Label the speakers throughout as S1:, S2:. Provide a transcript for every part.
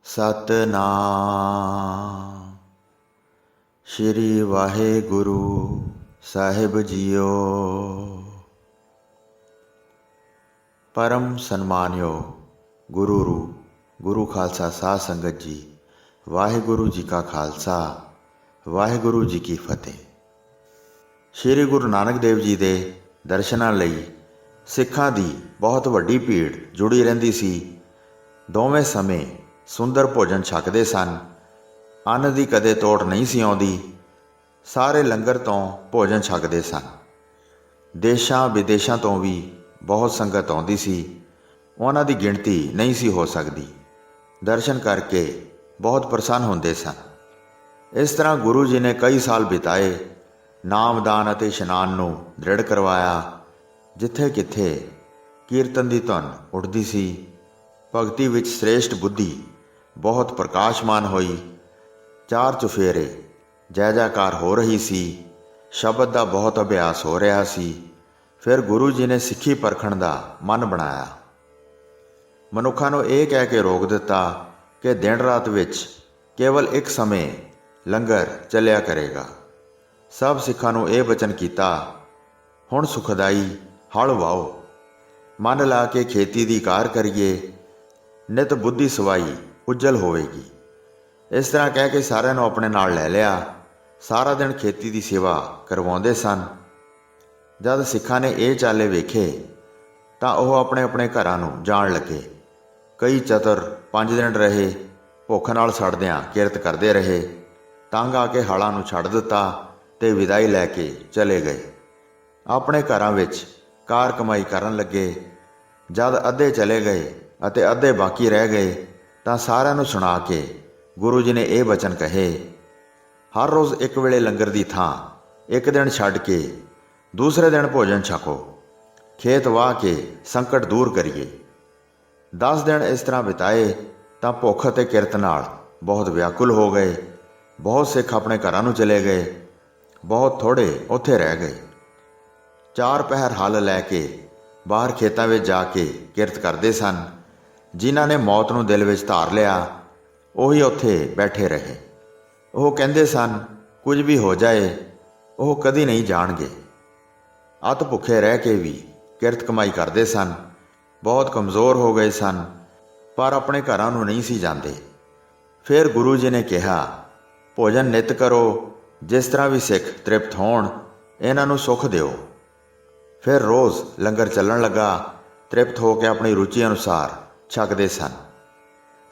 S1: ਸਤਨਾਮ ਸ਼੍ਰੀ ਵਾਹਿਗੁਰੂ ਸਾਹਿਬ JIO. ਪਰਮ ਸਨਮਾਨਯੋਗ ਗੁਰੂ ਖਾਲਸਾ ਸਾਧ ਸੰਗਤ ਜੀ, ਵਾਹਿਗੁਰੂ ਜੀ ਕਾ ਖਾਲਸਾ, ਵਾਹਿਗੁਰੂ ਜੀ ਕੀ ਫਤਿਹ। ਸ਼੍ਰੀ ਗੁਰੂ ਨਾਨਕ ਦੇਵ ਜੀ ਦੇ ਦਰਸ਼ਨਾਂ ਲਈ ਸਿੱਖਾਂ ਦੀ ਬਹੁਤ ਵੱਡੀ ਭੀੜ ਜੁੜੀ ਰਹਿੰਦੀ ਸੀ। ਦੋਵੇਂ ਸਮੇਂ ਸੁੰਦਰ ਭੋਜਨ ਛਕਦੇ ਸਨ। ਅੰਨ ਦੀ ਕਦੇ ਤੋੜ ਨਹੀਂ ਸੀ ਆਉਂਦੀ। ਸਾਰੇ ਲੰਗਰ ਤੋਂ ਭੋਜਨ ਛਕਦੇ ਸਨ। ਦੇਸ਼ਾਂ ਵਿਦੇਸ਼ਾਂ ਤੋਂ ਵੀ ਬਹੁਤ ਸੰਗਤ ਆਉਂਦੀ ਸੀ। ਉਹਨਾਂ ਦੀ ਗਿਣਤੀ ਨਹੀਂ ਸੀ ਹੋ ਸਕਦੀ। ਦਰਸ਼ਨ ਕਰਕੇ ਬਹੁਤ ਪ੍ਰਸੰਨ ਹੁੰਦੇ ਸਨ। ਇਸ ਤਰ੍ਹਾਂ ਗੁਰੂ ਜੀ ਨੇ ਕਈ ਸਾਲ ਬਿਤਾਏ। ਨਾਮਦਾਨ ਅਤੇ ਇਸ਼ਨਾਨ ਨੂੰ ਦ੍ਰਿੜ ਕਰਵਾਇਆ। ਜਿੱਥੇ ਕਿੱਥੇ ਕੀਰਤਨ ਦੀ ਧੁਨ ਉੱਠਦੀ ਸੀ। ਭਗਤੀ ਵਿੱਚ ਸ੍ਰੇਸ਼ਟ ਬੁੱਧੀ ਬਹੁਤ ਪ੍ਰਕਾਸ਼ਮਾਨ ਹੋਈ। ਚਾਰ ਚੁਫੇਰੇ ਜੈ ਜੈਕਾਰ ਹੋ ਰਹੀ ਸੀ। ਸ਼ਬਦ ਦਾ ਬਹੁਤ ਅਭਿਆਸ ਹੋ ਰਿਹਾ ਸੀ। ਫਿਰ ਗੁਰੂ ਜੀ ਨੇ ਸਿੱਖੀ ਪਰਖਣ ਦਾ ਮਨ ਬਣਾਇਆ। ਮਨੁੱਖਾਂ ਨੂੰ ਇਹ ਕਹਿ ਕੇ ਰੋਕ ਦਿੱਤਾ ਕਿ ਦਿਨ ਰਾਤ ਵਿੱਚ ਕੇਵਲ ਇੱਕ ਸਮੇਂ ਲੰਗਰ ਚੱਲਿਆ ਕਰੇਗਾ। ਸਭ ਸਿੱਖਾਂ ਨੂੰ ਇਹ ਬਚਨ ਕੀਤਾ, ਹੁਣ ਸੁਖਦਾਈ ਹਲ ਵਾਓ, ਮਨ ਲਾ ਕੇ ਖੇਤੀ ਦੀ ਕਾਰ ਕਰੀਏ, ਨਿਤ ਬੁੱਧੀ ਸਵਾਈ ਉੱਜਲ ਹੋਵੇਗੀ। ਇਸ ਤਰ੍ਹਾਂ ਕਹਿ ਕੇ ਸਾਰਿਆਂ ਨੂੰ ਆਪਣੇ ਨਾਲ ਲੈ ਲਿਆ। ਸਾਰਾ ਦਿਨ ਖੇਤੀ ਦੀ ਸੇਵਾ ਕਰਵਾਉਂਦੇ ਸਨ। ਜਦ ਸਿੱਖਾਂ ਨੇ ਇਹ ਚਾਲੇ ਵੇਖੇ ਤਾਂ ਉਹ ਆਪਣੇ ਆਪਣੇ ਘਰਾਂ ਨੂੰ ਜਾਣ ਲੱਗੇ। ਕਈ ਚਤੁਰ 5 ਦਿਨ ਰਹੇ, ਭੁੱਖ ਨਾਲ ਸੜਦਿਆਂ ਕਿਰਤ ਕਰਦੇ ਰਹੇ। ਤੰਗ ਆ ਕੇ ਹਲਾਂ ਨੂੰ ਛੱਡ ਦਿੱਤਾ ਤੇ ਵਿਦਾਈ ਲੈ ਕੇ ਚਲੇ ਗਏ। ਆਪਣੇ ਘਰਾਂ ਵਿੱਚ ਕਾਰ ਕਮਾਈ ਕਰਨ ਲੱਗੇ। ਜਦ ਅੱਧੇ ਚਲੇ ਗਏ ਅਤੇ ਅੱਧੇ ਬਾਕੀ ਰਹਿ ਗਏ ਤਾਂ ਸਾਰਿਆਂ ਨੂੰ ਸੁਣਾ ਕੇ ਗੁਰੂ ਜੀ ਨੇ ਇਹ ਬਚਨ ਕਹੇ, ਹਰ ਰੋਜ਼ ਇੱਕ ਵੇਲੇ ਲੰਗਰ ਦੀ ਥਾਂ ਇੱਕ ਦਿਨ ਛੱਡ ਕੇ ਦੂਸਰੇ ਦਿਨ ਭੋਜਨ ਛਕੋ। ਖੇਤ ਵਾਹ ਕੇ ਸੰਕਟ ਦੂਰ ਕਰੀਏ। 10 ਦਿਨ ਇਸ ਤਰ੍ਹਾਂ ਬਿਤਾਏ ਤਾਂ ਭੁੱਖ ਅਤੇ ਕਿਰਤ ਨਾਲ ਬਹੁਤ ਵਿਆਕੁਲ ਹੋ ਗਏ। ਬਹੁਤ ਸਿੱਖ ਆਪਣੇ ਘਰਾਂ ਨੂੰ ਚਲੇ ਗਏ। ਬਹੁਤ ਥੋੜ੍ਹੇ ਉੱਥੇ ਰਹਿ ਗਏ। 4 ਪਹਿਰ ਹਲ ਲੈ ਕੇ ਬਾਹਰ ਖੇਤਾਂ ਵਿੱਚ ਜਾ ਕੇ ਕਿਰਤ ਕਰਦੇ ਸਨ। ਜਿਨ੍ਹਾਂ ਨੇ ਮੌਤ ਨੂੰ ਦਿਲ ਵਿੱਚ ਧਾਰ ਲਿਆ ਉਹੀ ਉੱਥੇ ਬੈਠੇ ਰਹੇ। ਉਹ ਕਹਿੰਦੇ ਸਨ ਕੁਝ ਵੀ ਹੋ ਜਾਏ ਉਹ ਕਦੀ ਨਹੀਂ ਜਾਣਗੇ। ਅੱਤ ਭੁੱਖੇ ਰਹਿ ਕੇ ਵੀ ਕਿਰਤ ਕਮਾਈ ਕਰਦੇ ਸਨ। ਬਹੁਤ ਕਮਜ਼ੋਰ ਹੋ ਗਏ ਸਨ ਪਰ ਆਪਣੇ ਘਰਾਂ ਨੂੰ ਨਹੀਂ ਸੀ ਜਾਂਦੇ। ਫਿਰ ਗੁਰੂ ਜੀ ਨੇ ਕਿਹਾ, ਭੋਜਨ ਨਿਤ ਕਰੋ, ਜਿਸ ਤਰ੍ਹਾਂ ਵੀ ਸਿੱਖ ਤ੍ਰਿਪਤ ਹੋਣ, ਇਹਨਾਂ ਨੂੰ ਸੁੱਖ ਦਿਓ। ਫਿਰ ਰੋਜ਼ ਲੰਗਰ ਚੱਲਣ ਲੱਗਾ। ਤ੍ਰਿਪਤ ਹੋ ਕੇ ਆਪਣੀ ਰੁਚੀ ਅਨੁਸਾਰ ਛਕਦੇ ਸਨ।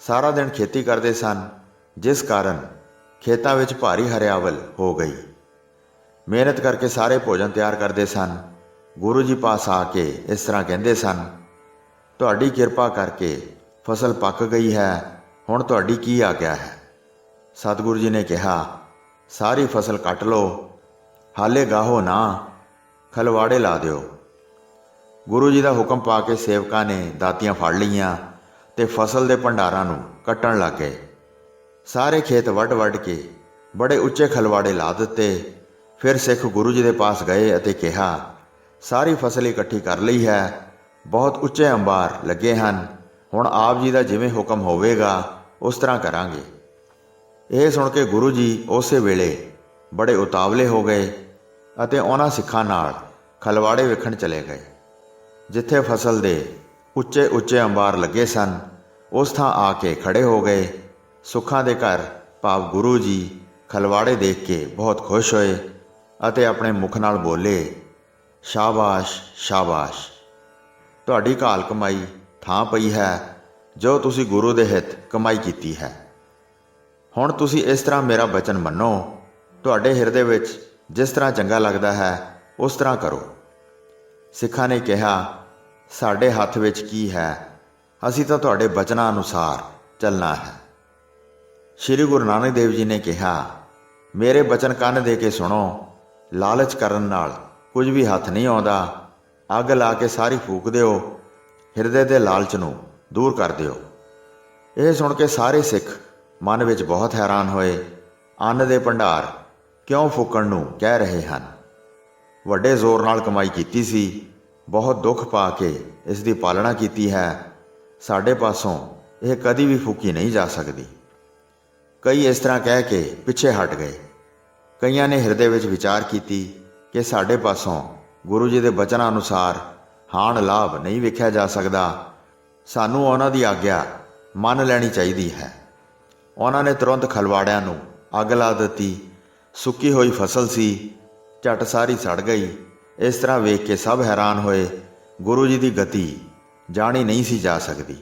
S1: ਸਾਰਾ ਦਿਨ ਖੇਤੀ ਕਰਦੇ ਸਨ, ਜਿਸ ਕਾਰਨ ਖੇਤਾਂ ਵਿੱਚ ਭਾਰੀ ਹਰਿਆਵਲ ਹੋ ਗਈ। ਮਿਹਨਤ ਕਰਕੇ ਸਾਰੇ ਭੋਜਨ ਤਿਆਰ ਕਰਦੇ ਸਨ। ਗੁਰੂ ਜੀ ਪਾਸ ਆ ਕੇ ਇਸ ਤਰ੍ਹਾਂ ਕਹਿੰਦੇ ਸਨ, ਤੁਹਾਡੀ ਕਿਰਪਾ ਕਰਕੇ ਫਸਲ ਪੱਕ ਗਈ ਹੈ, ਹੁਣ ਤੁਹਾਡੀ ਕੀ ਆਗਿਆ ਹੈ। ਸਤਿਗੁਰੂ ਜੀ ਨੇ ਕਿਹਾ, ਸਾਰੀ ਫਸਲ ਕੱਟ ਲਓ, ਹਾਲੇ ਗਾਹੋ ਨਾ, ਖਲਵਾੜੇ ਲਾ ਦਿਓ। ਗੁਰੂ ਜੀ ਦਾ ਹੁਕਮ ਪਾ ਕੇ ਸੇਵਕਾਂ ਨੇ ਦਾਤੀਆਂ ਫੜ ਲਈਆਂ ਤੇ ਫਸਲ ਦੇ ਭੰਡਾਰਾਂ ਨੂੰ ਕੱਟਣ ਲੱਗ ਗਏ। ਸਾਰੇ ਖੇਤ ਵੱਢ ਕੇ ਬੜੇ ਉੱਚੇ ਖਲਵਾੜੇ ਲਾ ਦਿੱਤੇ। ਫਿਰ ਸਿੱਖ ਗੁਰੂ ਜੀ ਦੇ ਪਾਸ ਗਏ ਅਤੇ ਕਿਹਾ, ਸਾਰੀ ਫਸਲ ਇਕੱਠੀ ਕਰ ਲਈ ਹੈ, ਬਹੁਤ ਉੱਚੇ ਅੰਬਾਰ ਲੱਗੇ ਹਨ, ਹੁਣ ਆਪ ਜੀ ਦਾ ਜਿਵੇਂ ਹੁਕਮ ਹੋਵੇਗਾ ਉਸ ਤਰ੍ਹਾਂ ਕਰਾਂਗੇ। ਇਹ ਸੁਣ ਕੇ ਗੁਰੂ ਜੀ ਉਸੇ ਵੇਲੇ ਬੜੇ ਉਤਾਵਲੇ ਹੋ ਗਏ ਅਤੇ ਉਹਨਾਂ ਸਿੱਖਾਂ ਨਾਲ ਖਲਵਾੜੇ ਵੇਖਣ ਚਲੇ ਗਏ। ਜਿੱਥੇ ਫਸਲ ਦੇ ਉੱਚੇ ਉੱਚੇ ਅੰਬਾਰ ਲੱਗੇ ਸਨ ਉਸ ਥਾਂ ਆ ਕੇ ਖੜੇ ਹੋ ਗਏ। ਸੁੱਖਾਂ ਦੇ ਘਰ ਭਾਵ ਗੁਰੂ ਜੀ ਖਲਵਾੜੇ ਦੇਖ ਕੇ ਬਹੁਤ ਖੁਸ਼ ਹੋਏ ਅਤੇ ਆਪਣੇ ਮੁਖ ਨਾਲ ਬੋਲੇ, ਸ਼ਾਬਾਸ਼ ਸ਼ਾਬਾਸ਼, ਤੁਹਾਡੀ ਘਾਲ ਕਮਾਈ ਥਾਂ ਪਈ ਹੈ ਜੋ ਤੁਸੀਂ ਗੁਰੂ ਦੇ ਹਿੱਤ ਕਮਾਈ ਕੀਤੀ ਹੈ। ਹੁਣ ਤੁਸੀਂ ਇਸ ਤਰ੍ਹਾਂ ਮੇਰਾ ਬਚਨ ਮੰਨੋ, ਤੁਹਾਡੇ ਹਿਰਦੇ ਵਿੱਚ ਜਿਸ ਤਰ੍ਹਾਂ ਚੰਗਾ ਲੱਗਦਾ ਹੈ ਉਸ ਤਰ੍ਹਾਂ ਕਰੋ। ਸਿੱਖਾਂ ਨੇ ਕਿਹਾ, ਸਾਡੇ ਹੱਥ ਵਿੱਚ ਕੀ ਹੈ, ਅਸੀਂ ਤਾਂ ਤੁਹਾਡੇ ਬਚਨਾਂ ਅਨੁਸਾਰ ਚੱਲਣਾ ਹੈ। ਸ਼੍ਰੀ ਗੁਰੂ ਨਾਨਕ ਦੇਵ ਜੀ ਨੇ ਕਿਹਾ, ਮੇਰੇ ਬਚਨ ਕੰਨ ਦੇ ਕੇ ਸੁਣੋ, ਲਾਲਚ ਕਰਨ ਨਾਲ ਕੁਝ ਵੀ ਹੱਥ ਨਹੀਂ ਆਉਂਦਾ। ਅੱਗ ਲਾ ਕੇ ਸਾਰੀ ਫੂਕ ਦਿਓ, ਹਿਰਦੇ ਦੇ ਲਾਲਚ ਨੂੰ ਦੂਰ ਕਰ ਦਿਓ। ਇਹ ਸੁਣ ਕੇ ਸਾਰੇ ਸਿੱਖ ਮਨ ਵਿੱਚ ਬਹੁਤ ਹੈਰਾਨ ਹੋਏ। ਅੰਨ ਦੇ ਭੰਡਾਰ ਕਿਉਂ ਫੂਕਣ ਨੂੰ ਕਹਿ ਰਹੇ ਹਨ? ਵੱਡੇ ਜ਼ੋਰ ਨਾਲ ਕਮਾਈ ਕੀਤੀ ਸੀ, ਬਹੁਤ ਦੁੱਖ ਪਾ ਕੇ ਇਸ ਦੀ ਪਾਲਣਾ ਕੀਤੀ ਹੈ। ਸਾਡੇ ਪਾਸੋਂ ਇਹ ਕਦੀ ਵੀ ਫੂਕੀ ਨਹੀਂ ਜਾ ਸਕਦੀ। ਕਈ ਇਸ ਤਰ੍ਹਾਂ ਕਹਿ ਕੇ ਪਿੱਛੇ ਹਟ ਗਏ। ਕਈਆਂ ਨੇ ਹਿਰਦੇ ਵਿੱਚ ਵਿਚਾਰ ਕੀਤੀ ਕਿ ਸਾਡੇ ਪਾਸੋਂ ਗੁਰੂ ਜੀ ਦੇ ਬਚਨਾਂ ਅਨੁਸਾਰ ਹਾਣ ਲਾਭ ਨਹੀਂ ਵੇਖਿਆ ਜਾ ਸਕਦਾ, ਸਾਨੂੰ ਉਹਨਾਂ ਦੀ ਆਗਿਆ ਮੰਨ ਲੈਣੀ ਚਾਹੀਦੀ ਹੈ। ਉਹਨਾਂ ਨੇ ਤੁਰੰਤ ਖਲਵਾੜਿਆਂ ਨੂੰ ਅੱਗ ਲਾ ਦਿੱਤੀ। ਸੁੱਕੀ ਹੋਈ ਫਸਲ ਸੀ, ਝੱਟ ਸਾਰੀ ਸੜ ਗਈ। ਇਸ ਤਰ੍ਹਾਂ ਵੇਖ ਕੇ ਸਭ ਹੈਰਾਨ ਹੋਏ। ਗੁਰੂ ਜੀ ਦੀ ਗਤੀ ਜਾਣੀ ਨਹੀਂ ਸੀ ਜਾ ਸਕਦੀ।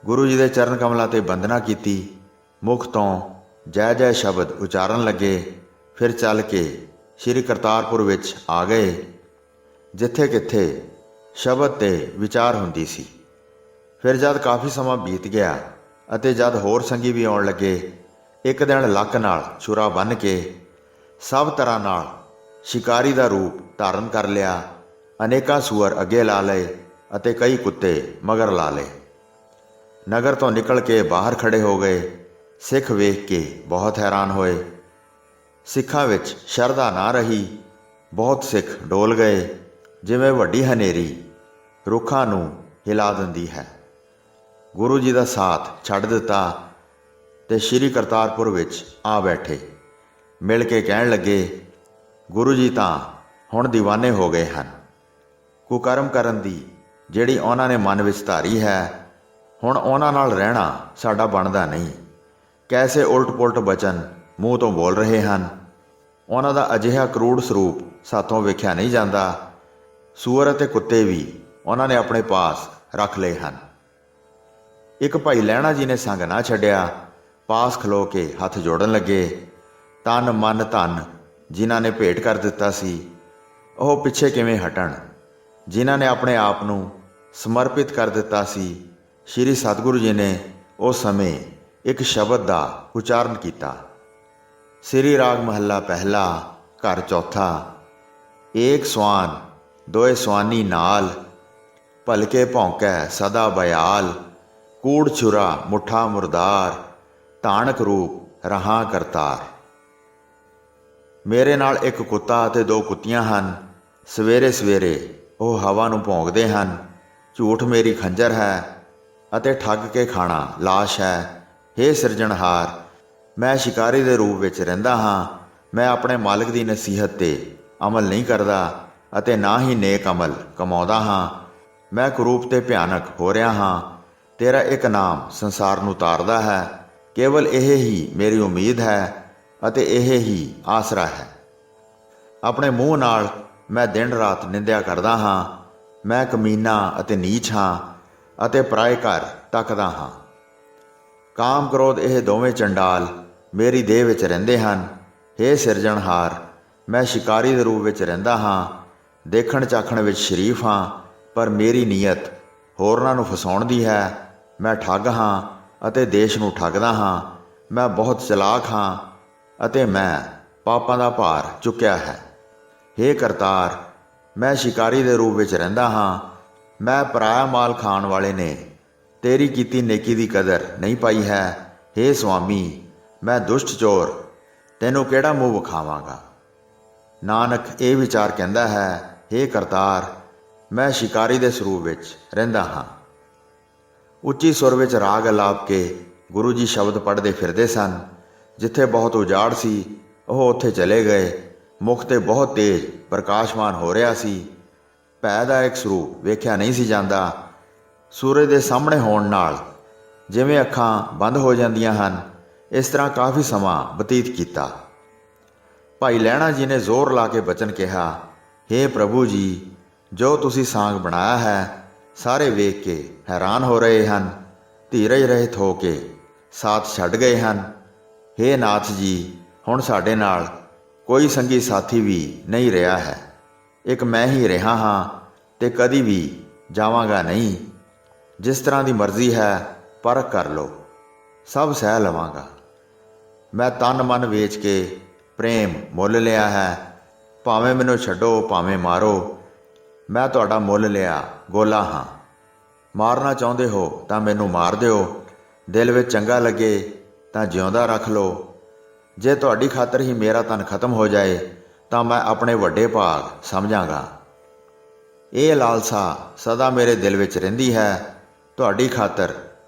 S1: ਗੁਰੂ ਜੀ ਦੇ ਚਰਨ ਕਮਲਾਂ 'ਤੇ ਬੰਦਨਾ ਕੀਤੀ। ਮੁਖ ਤੋਂ ਜੈ ਜੈ ਸ਼ਬਦ ਉਚਾਰਨ ਲੱਗੇ। ਫਿਰ ਚੱਲ ਕੇ ਸ਼੍ਰੀ ਕਰਤਾਰਪੁਰ ਵਿੱਚ ਆ ਗਏ, ਜਿੱਥੇ ਕਿੱਥੇ ਸ਼ਬਦ 'ਤੇ ਵਿਚਾਰ ਹੁੰਦੀ ਸੀ। ਫਿਰ ਜਦ ਕਾਫੀ ਸਮਾਂ ਬੀਤ ਗਿਆ ਅਤੇ ਜਦ ਹੋਰ ਸੰਗੀ ਵੀ ਆਉਣ ਲੱਗੇ, ਇੱਕ ਦਿਨ ਲੱਕ ਨਾਲ ਛੁਰਾ ਬੰਨ੍ਹ ਕੇ ਸਭ ਤਰ੍ਹਾਂ ਨਾਲ ਸ਼ਿਕਾਰੀ ਦਾ ਰੂਪ ਧਾਰਨ ਕਰ ਲਿਆ। ਅਨੇਕਾਂ ਸੂਅਰ ਅੱਗੇ ਲਾ ਲਏ ਅਤੇ ਕਈ ਕੁੱਤੇ ਮਗਰ ਲਾ ਲਏ। ਨਗਰ ਤੋਂ ਨਿਕਲ ਕੇ ਬਾਹਰ ਖੜੇ ਹੋ ਗਏ। ਸਿੱਖ ਵੇਖ ਕੇ ਬਹੁਤ ਹੈਰਾਨ ਹੋਏ। ਸਿੱਖਾਂ ਵਿੱਚ ਸ਼ਰਧਾ ਨਾ ਰਹੀ। ਬਹੁਤ ਸਿੱਖ ਡੋਲ ਗਏ, ਜਿਵੇਂ ਵੱਡੀ ਹਨੇਰੀ ਰੁੱਖਾਂ ਨੂੰ ਹਿਲਾ ਦਿੰਦੀ ਹੈ। ਗੁਰੂ ਜੀ ਦਾ ਸਾਥ ਛੱਡ ਦਿੱਤਾ ਤੇ ਸ਼੍ਰੀ ਕਰਤਾਰਪੁਰ ਵਿੱਚ ਆ ਬੈਠੇ। ਮਿਲ ਕੇ ਕਹਿਣ ਲੱਗੇ, ਗੁਰੂ ਜੀ ਤਾਂ ਹੁਣ ਦੀਵਾਨੇ ਹੋ ਗਏ ਹਨ। ਕੁਕਰਮ ਕਰਨ ਦੀ ਜਿਹੜੀ ਉਹਨਾਂ ਨੇ ਮਨ ਵਿੱਚ ਧਾਰੀ ਹੈ, ਹੁਣ ਉਹਨਾਂ ਨਾਲ ਰਹਿਣਾ ਸਾਡਾ ਬਣਦਾ ਨਹੀਂ। ਕੈਸੇ ਉਲਟ ਪੁਲਟ ਬਚਨ ਮੂੰਹ ਤੋਂ ਬੋਲ ਰਹੇ ਹਨ। ਉਹਨਾਂ ਦਾ ਅਜਿਹਾ ਕਰੂੜ ਸਰੂਪ ਸਾਥੋਂ ਵੇਖਿਆ ਨਹੀਂ ਜਾਂਦਾ। ਸੂਅਰ ਅਤੇ ਕੁੱਤੇ ਵੀ ਉਹਨਾਂ ਨੇ ਆਪਣੇ ਪਾਸ ਰੱਖ ਲਏ ਹਨ। ਇੱਕ ਭਾਈ ਲਹਿਣਾ ਜੀ ਨੇ ਸੰਗ ਨਾ ਛੱਡਿਆ। ਪਾਸ ਖਲੋ ਕੇ ਹੱਥ ਜੋੜਨ ਲੱਗੇ। ਤਨ ਮਨ ਧਨ ਜਿਨ੍ਹਾਂ ਨੇ ਭੇਟ ਕਰ ਦਿੱਤਾ ਸੀ, ਉਹ ਪਿੱਛੇ ਕਿਵੇਂ ਹਟਣ। ਜਿਨ੍ਹਾਂ ਨੇ ਆਪਣੇ ਆਪ ਨੂੰ ਸਮਰਪਿਤ ਕਰ ਦਿੱਤਾ ਸੀ, ਸ਼੍ਰੀ ਸਤਿਗੁਰੂ ਜੀ ਨੇ ਉਸ ਸਮੇਂ ਇੱਕ ਸ਼ਬਦ ਦਾ ਉਚਾਰਨ ਕੀਤਾ। ਸ੍ਰੀ ਰਾਗ ਮਹੱਲਾ ਪਹਿਲਾ, ਘਰ ਚੌਥਾ। ਏਕ ਸਵਾਨ ਦੋਏ ਸਵਾਨੀ ਨਾਲ, ਭਲਕੇ ਭੌਂਕੈ ਸਦਾ ਬਿਆਲ। ਕੂੜ ਛੁਰਾ ਮੁੱਠਾ ਮੁਰਦਾਰ, ਧਾਨਕ ਰੂਪ ਰਹਾ ਕਰਤਾਰ। ਮੇਰੇ ਨਾਲ ਇੱਕ ਕੁੱਤਾ ਅਤੇ ਦੋ ਕੁੱਤੀਆਂ ਹਨ। ਸਵੇਰੇ ਸਵੇਰੇ ਉਹ ਹਵਾ ਨੂੰ ਭੌਂਕਦੇ ਹਨ। ਝੂਠ ਮੇਰੀ ਖੰਜਰ ਹੈ ਅਤੇ ਠੱਗ ਕੇ ਖਾਣਾ ਲਾਸ਼ ਹੈ। ਹੇ ਸਿਰਜਣਹਾਰ, ਮੈਂ ਸ਼ਿਕਾਰੀ ਦੇ ਰੂਪ ਵਿੱਚ ਰਹਿੰਦਾ ਹਾਂ। ਮੈਂ ਆਪਣੇ ਮਾਲਕ ਦੀ ਨਸੀਹਤ 'ਤੇ ਅਮਲ ਨਹੀਂ ਕਰਦਾ ਅਤੇ ਨਾ ਹੀ ਨੇਕ ਅਮਲ ਕਮਾਉਂਦਾ ਹਾਂ। ਮੈਂ ਕੁਰੂਪ ਤੇ ਭਿਆਨਕ ਹੋ ਰਿਹਾ ਹਾਂ। ਤੇਰਾ ਇੱਕ ਨਾਮ ਸੰਸਾਰ ਨੂੰ ਤਾਰਦਾ ਹੈ। ਕੇਵਲ ਇਹ ਹੀ ਮੇਰੀ ਉਮੀਦ ਹੈ ਅਤੇ ਇਹ ਹੀ ਆਸਰਾ ਹੈ। ਆਪਣੇ ਮੂੰਹ ਨਾਲ ਮੈਂ ਦਿਨ ਰਾਤ ਨਿੰਦਿਆ ਕਰਦਾ ਹਾਂ। ਮੈਂ ਕਮੀਨਾ ਅਤੇ ਨੀਚ ਹਾਂ ਅਤੇ ਪਰਾਏ ਘਰ ਤੱਕਦਾ ਹਾਂ। ਕਾਮ ਕ੍ਰੋਧ ਇਹ ਦੋਵੇਂ ਚੰਡਾਲ ਮੇਰੀ ਦੇਹ ਵਿੱਚ ਰਹਿੰਦੇ ਹਨ। ਹੇ ਸਿਰਜਣਹਾਰ, ਮੈਂ ਸ਼ਿਕਾਰੀ ਦੇ ਰੂਪ ਵਿੱਚ ਰਹਿੰਦਾ ਹਾਂ। ਦੇਖਣ ਚਾਖਣ ਵਿੱਚ ਸ਼ਰੀਫ ਹਾਂ, ਪਰ ਮੇਰੀ ਨੀਅਤ ਹੋਰਨਾਂ ਨੂੰ ਫਸਾਉਣ ਦੀ ਹੈ। ਮੈਂ ਠੱਗ ਹਾਂ ਅਤੇ ਦੇਸ਼ ਨੂੰ ਠੱਗਦਾ ਹਾਂ। ਮੈਂ ਬਹੁਤ ਚਲਾਕ ਹਾਂ ਅਤੇ ਮੈਂ ਪਾਪਾਂ ਦਾ ਭਾਰ ਚੁੱਕਿਆ ਹੈ। ਹੇ ਕਰਤਾਰ, ਮੈਂ ਸ਼ਿਕਾਰੀ ਦੇ ਰੂਪ ਵਿੱਚ ਰਹਿੰਦਾ ਹਾਂ। ਮੈਂ ਪਰਾਇਆ ਮਾਲ ਖਾਣ ਵਾਲੇ ਨੇ ਤੇਰੀ ਕੀਤੀ ਨੇਕੀ ਦੀ ਕਦਰ ਨਹੀਂ ਪਾਈ ਹੈ। ਹੇ ਸੁਆਮੀ, ਮੈਂ ਦੁਸ਼ਟ ਚੋਰ ਤੈਨੂੰ ਕਿਹੜਾ ਮੂੰਹ ਵਿਖਾਵਾਂਗਾ। ਨਾਨਕ ਇਹ ਵਿਚਾਰ ਕਹਿੰਦਾ ਹੈ, ਹੇ ਕਰਤਾਰ, ਮੈਂ ਸ਼ਿਕਾਰੀ ਦੇ ਸਰੂਪ ਵਿੱਚ ਰਹਿੰਦਾ ਹਾਂ। ਉੱਚੀ ਸੁਰ ਵਿੱਚ ਰਾਗ ਅਲਾਪ ਕੇ ਗੁਰੂ ਜੀ ਸ਼ਬਦ ਪੜ੍ਹਦੇ ਫਿਰਦੇ ਸਨ। ਜਿੱਥੇ ਬਹੁਤ ਉਜਾੜ ਸੀ, ਉਹ ਉੱਥੇ ਚਲੇ ਗਏ। ਮੁਖ 'ਤੇ ਬਹੁਤ ਤੇਜ਼ ਪ੍ਰਕਾਸ਼ਮਾਨ ਹੋ ਰਿਹਾ ਸੀ। ਭੈ ਦਾ ਇੱਕ ਸਰੂਪ ਵੇਖਿਆ ਨਹੀਂ ਸੀ ਜਾਂਦਾ। ਸੂਰਜ ਦੇ ਸਾਹਮਣੇ ਹੋਣ ਨਾਲ ਜਿਵੇਂ ਅੱਖਾਂ ਬੰਦ ਹੋ ਜਾਂਦੀਆਂ ਹਨ, ਇਸ ਤਰ੍ਹਾਂ ਕਾਫੀ ਸਮਾਂ ਬਤੀਤ ਕੀਤਾ। ਭਾਈ ਲਹਿਣਾ ਜੀ ਨੇ ਜ਼ੋਰ ਲਾ ਕੇ ਬਚਨ ਕਿਹਾ, ਹੇ ਪ੍ਰਭੂ ਜੀ, ਜੋ ਤੁਸੀਂ ਸਾਂਗ ਬਣਾਇਆ ਹੈ, ਸਾਰੇ ਵੇਖ ਕੇ ਹੈਰਾਨ ਹੋ ਰਹੇ ਹਨ। ਧੀਰਜ ਰਹਿਤ ਹੋ ਕੇ ਸਾਥ ਛੱਡ ਗਏ ਹਨ। ਹੇ ਨਾਥ ਜੀ, ਹੁਣ ਸਾਡੇ ਨਾਲ ਕੋਈ ਸੰਗੀ ਸਾਥੀ ਵੀ ਨਹੀਂ ਰਿਹਾ ਹੈ। ਇੱਕ ਮੈਂ ਹੀ ਰਿਹਾ ਹਾਂ ਤੇ ਕਦੀ ਵੀ ਜਾਵਾਂਗਾ ਨਹੀਂ। ਜਿਸ ਤਰ੍ਹਾਂ ਦੀ ਮਰਜ਼ੀ ਹੈ ਪਰਖ ਕਰ ਲਓ, ਸਭ ਸਹਿ ਲਵਾਂਗਾ। ਮੈਂ ਤਨ ਮਨ ਵੇਚ ਕੇ ਪ੍ਰੇਮ ਮੁੱਲ ਲਿਆ ਹੈ। ਭਾਵੇਂ ਮੈਨੂੰ ਛੱਡੋ, ਭਾਵੇਂ ਮਾਰੋ, ਮੈਂ ਤੁਹਾਡਾ ਮੁੱਲ ਲਿਆ ਗੋਲਾ ਹਾਂ। ਮਾਰਨਾ ਚਾਹੁੰਦੇ ਹੋ ਤਾਂ ਮੈਨੂੰ ਮਾਰ ਦਿਓ। ਦਿਲ ਵਿੱਚ ਚੰਗਾ ਲੱਗੇ ਤਾਂ ਜਿਉਂਦਾ ਰੱਖ ਲਓ। ਜੇ ਤੁਹਾਡੀ ਖਾਤਰ ਹੀ ਮੇਰਾ ਤਨ ਖਤਮ ਹੋ ਜਾਏ ਤਾਂ ਮੈਂ ਆਪਣੇ ਵੱਡੇ ਭਾਗ ਸਮਝਾਂਗਾ। ਇਹ ਲਾਲਸਾ ਸਦਾ ਮੇਰੇ ਦਿਲ ਵਿੱਚ ਰਹਿੰਦੀ ਹੈ। ਤੁਹਾਡੀ ਖਾਤਰ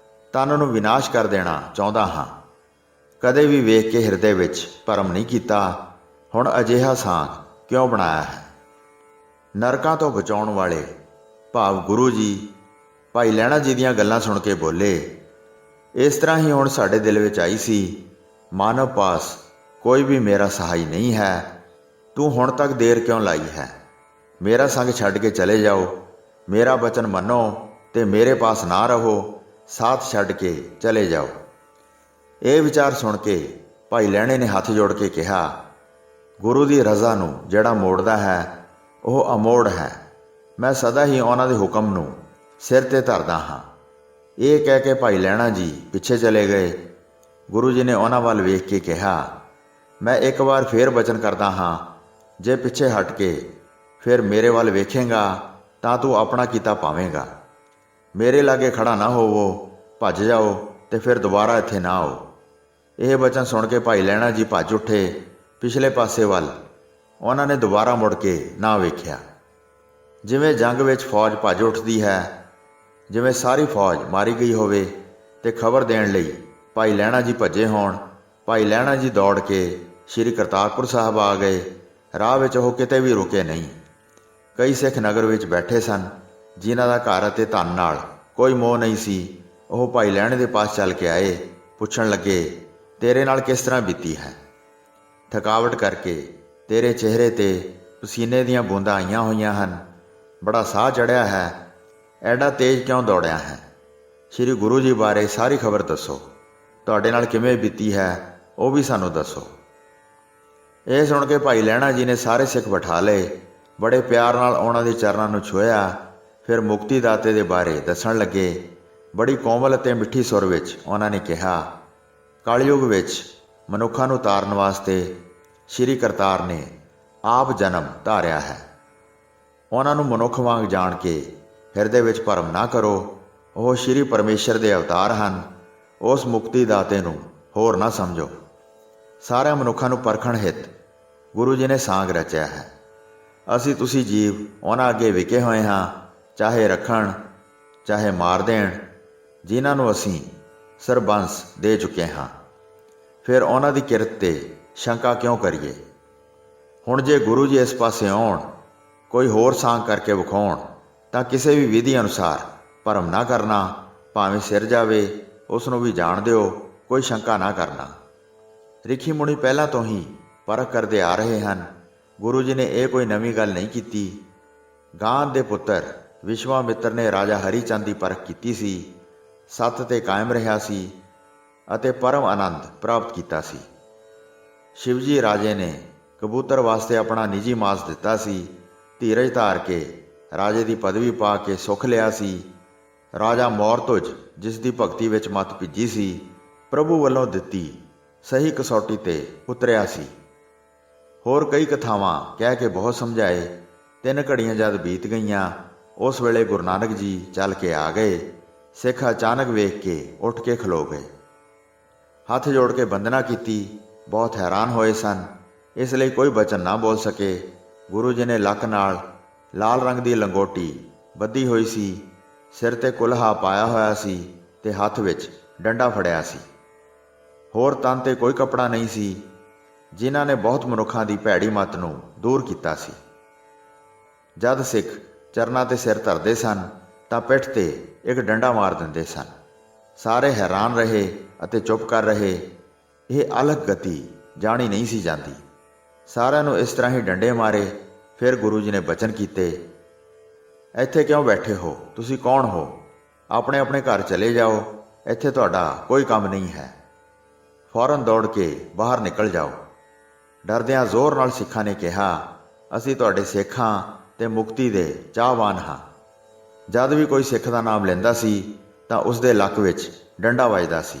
S1: ਤਨ ਨੂੰ ਵਿਨਾਸ਼ ਕਰ ਦੇਣਾ ਚਾਹੁੰਦਾ ਹਾਂ। ਕਦੇ ਵੀ ਵੇਖ ਕੇ ਹਿਰਦੇ ਵਿੱਚ ਭਰਮ ਨਹੀਂ ਕੀਤਾ, ਹੁਣ ਅਜਿਹਾ ਸਾਂਗ ਕਿਉਂ ਬਣਾਇਆ ਹੈ। ਨਰਕਾਂ ਤੋਂ ਬਚਾਉਣ ਵਾਲੇ ਭਾਵ ਗੁਰੂ ਜੀ ਭਾਈ ਲਹਿਣਾ ਜੀ ਦੀਆਂ ਗੱਲਾਂ ਸੁਣ ਕੇ ਬੋਲੇ, ਇਸ ਤਰ੍ਹਾਂ ਹੀ ਹੁਣ ਸਾਡੇ ਦਿਲ ਵਿੱਚ ਆਈ ਸੀ, ਮਾਨਵ ਪਾਸ ਕੋਈ ਵੀ ਮੇਰਾ ਸਹਾਈ ਨਹੀਂ ਹੈ। ਤੂੰ ਹੁਣ ਤੱਕ ਦੇਰ ਕਿਉਂ ਲਾਈ ਹੈ? ਮੇਰਾ ਸੰਗ ਛੱਡ ਕੇ ਚਲੇ ਜਾਓ, ਮੇਰਾ ਬਚਨ ਮੰਨੋ ਤੇ ਮੇਰੇ ਪਾਸ ਨਾ ਰਹੋ, ਸਾਥ ਛੱਡ ਕੇ ਚਲੇ ਜਾਓ। ਇਹ ਵਿਚਾਰ ਸੁਣ ਕੇ ਭਾਈ ਲਹਿਣੇ ਨੇ ਹੱਥ ਜੋੜ ਕੇ ਕਿਹਾ, ਗੁਰੂ ਦੀ ਰਜ਼ਾ ਨੂੰ ਜਿਹੜਾ ਮੋੜਦਾ ਹੈ ਉਹ ਅਮੋੜ ਹੈ। ਮੈਂ ਸਦਾ ਹੀ ਉਹਨਾਂ ਦੇ ਹੁਕਮ ਨੂੰ ਸਿਰ ਤੇ ਧਰਦਾ ਹਾਂ। ਇਹ ਕਹਿ ਕੇ ਭਾਈ ਲਹਿਣਾ ਜੀ ਪਿੱਛੇ ਚਲੇ ਗਏ। ਗੁਰੂ ਜੀ ਨੇ ਉਹਨਾਂ ਵੱਲ ਵੇਖ ਕੇ ਕਿਹਾ, ਮੈਂ ਇੱਕ ਵਾਰ ਫੇਰ ਬਚਨ ਕਰਦਾ ਹਾਂ, ਜੇ ਪਿੱਛੇ ਹਟ ਕੇ ਫਿਰ ਮੇਰੇ ਵੱਲ ਵੇਖੇਂਗਾ ਤਾਂ ਤੂੰ ਆਪਣਾ ਕੀਤਾ ਪਾਵੇਂਗਾ। ਮੇਰੇ ਲਾਗੇ ਖੜਾ ਨਾ ਹੋਵੋ, ਭੱਜ ਜਾਓ ਤੇ ਫਿਰ ਦੁਬਾਰਾ ਇੱਥੇ ਨਾ ਆਓ। ਇਹ ਬਚਨ ਸੁਣ ਕੇ ਭਾਈ ਲਹਿਣਾ ਜੀ ਭੱਜ ਉੱਠੇ ਪਿਛਲੇ ਪਾਸੇ ਵੱਲ। ਉਹਨਾਂ ਨੇ ਦੁਬਾਰਾ ਮੁੜ ਕੇ ਨਾ ਵੇਖਿਆ। ਜਿਵੇਂ ਜੰਗ ਵਿੱਚ ਫੌਜ ਭੱਜ ਉੱਠਦੀ ਹੈ, ਜਿਵੇਂ ਸਾਰੀ ਫੌਜ ਮਾਰੀ ਗਈ ਹੋਵੇ ਤੇ ਖਬਰ ਦੇਣ ਲਈ ਭਾਈ ਲਹਿਣਾ ਜੀ ਭੱਜੇ ਹੋਣ। ਭਾਈ ਲਹਿਣਾ ਜੀ ਦੌੜ ਕੇ ਸ਼੍ਰੀ ਕਰਤਾਰਪੁਰ ਸਾਹਿਬ ਆ ਗਏ। ਰਾਹ ਵਿੱਚ ਉਹ ਕਿਤੇ ਵੀ ਰੁਕੇ ਨਹੀਂ। ਕਈ ਸਿੱਖ ਨਗਰ ਵਿੱਚ ਬੈਠੇ ਸਨ, ਜਿਨ੍ਹਾਂ ਦਾ ਘਰ ਅਤੇ ਧਨ ਨਾਲ ਕੋਈ ਮੋਹ ਨਹੀਂ ਸੀ। ਉਹ ਭਾਈ ਲਹਿਣੇ ਦੇ ਪਾਸ ਚੱਲ ਕੇ ਆਏ, ਪੁੱਛਣ ਲੱਗੇ, ਤੇਰੇ ਨਾਲ ਕਿਸ ਤਰ੍ਹਾਂ ਬੀਤੀ ਹੈ? ਥਕਾਵਟ ਕਰਕੇ ਤੇਰੇ ਚਿਹਰੇ ਤੇ ਪਸੀਨੇ ਦੀਆਂ ਬੂੰਦਾਂ ਆਈਆਂ ਹੋਈਆਂ ਹਨ, ਬੜਾ ਸਾਹ ਚੜ੍ਹਿਆ ਹੈ, ਐਡਾ ਤੇਜ਼ ਕਿਉਂ ਦੌੜਿਆ ਹੈ? ਸ਼੍ਰੀ ਗੁਰੂ ਜੀ ਬਾਰੇ ਸਾਰੀ ਖਬਰ ਦੱਸੋ, ਤੁਹਾਡੇ ਨਾਲ ਕਿਵੇਂ ਬੀਤੀ ਹੈ ਉਹ ਵੀ ਸਾਨੂੰ ਦੱਸੋ। ਇਹ ਸੁਣ ਕੇ ਭਾਈ ਲਹਿਣਾ ਜੀ ਨੇ ਸਾਰੇ ਸਿੱਖ ਬਿਠਾ ਲਏ, ਬੜੇ ਪਿਆਰ ਨਾਲ ਉਹਨਾਂ ਦੇ ਚਰਨਾਂ ਨੂੰ ਛੁਹਿਆ। ਫਿਰ ਮੁਕਤੀ ਦਾਤੇ ਦੇ ਬਾਰੇ ਦੱਸਣ ਲੱਗੇ। ਬੜੀ ਕੋਮਲ ਅਤੇ ਮਿੱਠੀ ਸੁਰ ਵਿੱਚ ਉਹਨਾਂ ਨੇ ਕਿਹਾ, ਕਲਯੁਗ ਵਿੱਚ ਮਨੁੱਖਾਂ ਨੂੰ ਤਾਰਨ ਵਾਸਤੇ ਸ਼੍ਰੀ ਕਰਤਾਰ ਨੇ ਆਪ ਜਨਮ ਧਾਰਿਆ ਹੈ। ਉਹਨਾਂ ਨੂੰ ਮਨੁੱਖ ਵਾਂਗ ਜਾਣ ਕੇ ਹਿਰਦੇ ਵਿੱਚ ਭਰਮ ਨਾ ਕਰੋ। ਉਹ ਸ਼੍ਰੀ ਪਰਮੇਸ਼ਰ ਦੇ ਅਵਤਾਰ ਹਨ। ਉਸ ਮੁਕਤੀ ਦਾਤੇ ਨੂੰ ਹੋਰ ਨਾ ਸਮਝੋ। ਸਾਰਿਆਂ ਮਨੁੱਖਾਂ ਨੂੰ ਪਰਖਣ ਹਿੱਤ ਗੁਰੂ ਜੀ ਨੇ ਸਾਂਗ ਰਚਿਆ ਹੈ। ਅਸੀਂ ਤੁਸੀਂ ਜੀਵ ਉਹਨਾਂ ਅੱਗੇ ਵਿਕੇ ਹੋਏ ਹਾਂ, ਚਾਹੇ ਰੱਖਣ ਚਾਹੇ ਮਾਰ ਦੇਣ, ਜਿਨ੍ਹਾਂ ਨੂੰ ਅਸੀਂ ਸਰਬੰਸ ਦੇ ਚੁੱਕੇ ਹਾਂ। ਫਿਰ ਉਹਨਾਂ ਦੀ ਕਿਰਤ ਤੇ ਸ਼ੰਕਾ ਕਿਉਂ ਕਰੀਏ? ਹੁਣ ਜੇ ਗੁਰੂ ਜੀ ਇਸ ਪਾਸੇ ਆਉਣ, ਕੋਈ ਹੋਰ ਸਾਂਗ ਕਰਕੇ ਵਿਖਾਉਣ, ਤਾਂ ਕਿਸੇ ਵੀ ਵਿਧੀ ਅਨੁਸਾਰ ਭਰਮ ਨਾ ਕਰਨਾ। ਭਾਵੇਂ ਸਿਰ ਜਾਵੇ, ਉਸ ਨੂੰ ਵੀ ਜਾਣ ਦਿਓ, ਕੋਈ ਸ਼ੰਕਾ ਨਾ ਕਰਨਾ। ਰਿਖੀ ਮੁਨੀ ਪਹਿਲਾਂ ਤੋਂ ਹੀ ਪਰਖ ਕਰਦੇ ਆ ਰਹੇ ਹਨ। ਗੁਰੂ ਜੀ ਨੇ ਇਹ ਕੋਈ ਨਵੀਂ ਗੱਲ ਨਹੀਂ ਕੀਤੀ। ਗਾਂਧ ਦੇ ਪੁੱਤਰ ਵਿਸ਼ਵਾਮਿੱਤਰ ਨੇ ਰਾਜਾ ਹਰੀ ਚੰਦ ਦੀ ਪਰਖ ਕੀਤੀ ਸੀ, ਸੱਤ ਤੇ ਕਾਇਮ ਰਿਹਾ ਸੀ ਅਤੇ ਪਰਮ ਆਨੰਦ ਪ੍ਰਾਪਤ ਕੀਤਾ ਸੀ। ਸ਼ਿਵਜੀ ਰਾਜੇ ਨੇ ਕਬੂਤਰ ਵਾਸਤੇ ਆਪਣਾ ਨਿੱਜੀ ਮਾਸ ਦਿੱਤਾ ਸੀ। ਧੀਰਜ ਧਾਰ ਕੇ ਰਾਜੇ ਦੀ ਪਦਵੀ ਪਾ ਕੇ ਸੁੱਖ ਲਿਆ ਸੀ। ਰਾਜਾ ਮੌਰਤੁਜ, ਜਿਸ ਦੀ ਭਗਤੀ ਵਿੱਚ ਮੱਤ ਭਿੱਜੀ ਸੀ, ਪ੍ਰਭੂ ਵੱਲੋਂ ਦਿੱਤੀ ਸਹੀ ਕਸੌਟੀ ਤੇ ਉਤਰਿਆ ਸੀ। ਹੋਰ ਕਈ ਕਥਾਵਾਂ ਕਹਿ ਕੇ ਬਹੁਤ ਸਮਝਾਏ। 3 ਘੜੀਆਂ ਜਦ ਬੀਤ ਗਈਆਂ, ਉਸ ਵੇਲੇ ਗੁਰੂ ਨਾਨਕ ਜੀ ਚੱਲ ਕੇ ਆ ਗਏ। ਸਿੱਖ ਅਚਾਨਕ ਵੇਖ ਕੇ ਉੱਠ ਕੇ ਖਲੋ ਗਏ, ਹੱਥ ਜੋੜ ਕੇ ਬੰਦਨਾ ਕੀਤੀ। ਬਹੁਤ ਹੈਰਾਨ ਹੋਏ ਸਨ, ਇਸ ਲਈ ਕੋਈ ਬਚਨ ਨਾ ਬੋਲ ਸਕੇ। ਗੁਰੂ ਜੀ ਨੇ ਲੱਕ ਨਾਲ ਲਾਲ ਰੰਗ ਦੀ ਲੰਗੋਟੀ ਬੱਧੀ ਹੋਈ ਸੀ, ਸਿਰ ਤੇ ਕੁਲਹਾ ਪਾਇਆ ਹੋਇਆ ਸੀ ਤੇ ਹੱਥ ਵਿੱਚ ਡੰਡਾ ਫੜਿਆ ਸੀ। ਹੋਰ ਤਨ ਤੇ ਕੋਈ ਕੱਪੜਾ ਨਹੀਂ ਸੀ, ਜਿਨ੍ਹਾਂ ਨੇ ਬਹੁਤ ਮਨੁੱਖਾਂ ਦੀ ਭੈੜੀ ਮੱਤ ਨੂੰ ਦੂਰ ਕੀਤਾ ਸੀ। ਜਦ ਸਿੱਖ ਚਰਨਾਂ ਤੇ ਸਿਰ ਧਰਦੇ ਸਨ ਤਾਂ ਪਿੱਠ ਤੇ ਇੱਕ ਡੰਡਾ ਮਾਰ ਦਿੰਦੇ ਸਨ। ਸਾਰੇ ਹੈਰਾਨ ਰਹੇ ਅਤੇ ਚੁੱਪ ਕਰ ਰਹੇ। ਇਹ ਅਲੱਗ ਗਤੀ ਜਾਣੀ ਨਹੀਂ ਸੀ ਜਾਂਦੀ। ਸਾਰਿਆਂ ਨੂੰ ਇਸ ਤਰ੍ਹਾਂ ਹੀ ਡੰਡੇ ਮਾਰੇ। ਫਿਰ ਗੁਰੂ ਜੀ ਨੇ ਬਚਨ ਕੀਤੇ, ਇੱਥੇ ਕਿਉਂ ਬੈਠੇ ਹੋ? ਤੁਸੀਂ ਕੌਣ ਹੋ? ਆਪਣੇ ਆਪਣੇ ਘਰ ਚਲੇ ਜਾਓ, ਇੱਥੇ ਤੁਹਾਡਾ ਕੋਈ ਕੰਮ ਨਹੀਂ ਹੈ। ਫੌਰਨ ਦੌੜ ਕੇ ਬਾਹਰ ਨਿਕਲ ਜਾਓ। ਡਰਦਿਆਂ ਜ਼ੋਰ ਨਾਲ ਸਿੱਖਾਂ ਨੇ ਕਿਹਾ, ਅਸੀਂ ਤੁਹਾਡੇ ਸਿੱਖ ਹਾਂ ਤੇ ਮੁਕਤੀ ਦੇ ਚਾਹਵਾਨ ਹਾਂ। ਜਦ ਵੀ ਕੋਈ ਸਿੱਖ ਦਾ ਨਾਮ ਲੈਂਦਾ ਸੀ ਤਾਂ ਉਸ ਦੇ ਲੱਕ ਵਿੱਚ ਡੰਡਾ ਵੱਜਦਾ ਸੀ।